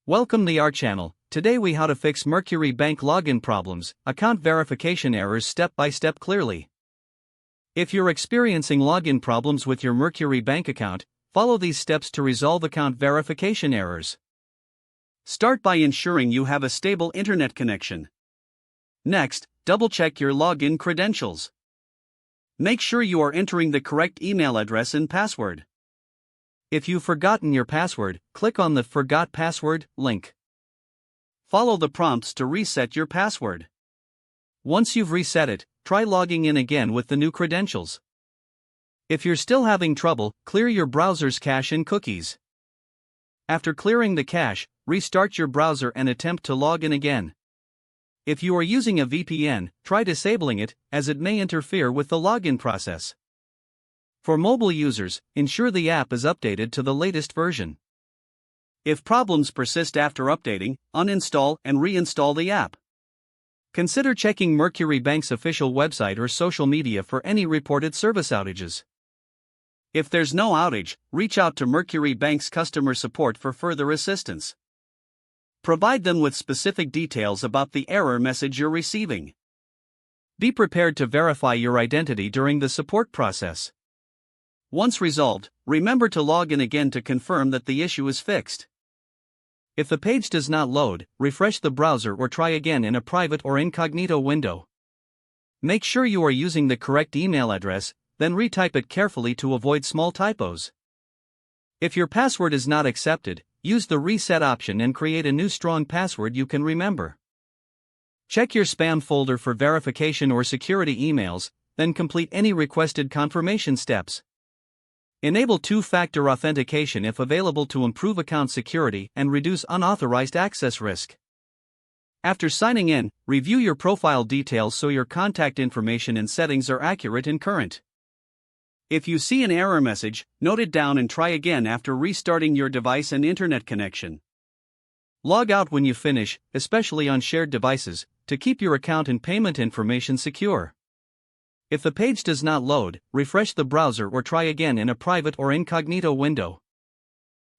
Welcome to our channel. Today we how to fix Mercury Bank login problems, account verification errors step by step clearly. If you're experiencing login problems with your Mercury Bank account, follow these steps to resolve account verification errors. Start by ensuring you have a stable internet connection. Next, double-check your login credentials. Make sure you are entering the correct email address and password. If you've forgotten your password, click on the Forgot Password link. Follow the prompts to reset your password. Once you've reset it, try logging in again with the new credentials. If you're still having trouble, clear your browser's cache and cookies. After clearing the cache, restart your browser and attempt to log in again. If you are using a VPN, try disabling it, as it may interfere with the login process. For mobile users, ensure the app is updated to the latest version. If problems persist after updating, uninstall and reinstall the app. Consider checking Mercury Bank's official website or social media for any reported service outages. If there's no outage, reach out to Mercury Bank's customer support for further assistance. Provide them with specific details about the error message you're receiving. Be prepared to verify your identity during the support process. Once resolved, remember to log in again to confirm that the issue is fixed. If the page does not load, refresh the browser or try again in a private or incognito window. Make sure you are using the correct email address, then retype it carefully to avoid small typos. If your password is not accepted, use the reset option and create a new strong password you can remember. Check your spam folder for verification or security emails, then complete any requested confirmation steps. Enable two-factor authentication if available to improve account security and reduce unauthorized access risk. After signing in, review your profile details so your contact information and settings are accurate and current. If you see an error message, note it down and try again after restarting your device and internet connection. Log out when you finish, especially on shared devices, to keep your account and payment information secure. If the page does not load, refresh the browser or try again in a private or incognito window.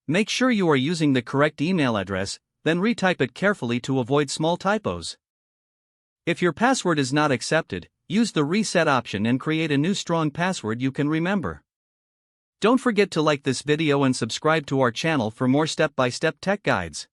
Make sure you are using the correct email address, then retype it carefully to avoid small typos. If your password is not accepted, use the reset option and create a new strong password you can remember. Don't forget to like this video and subscribe to our channel for more step-by-step tech guides.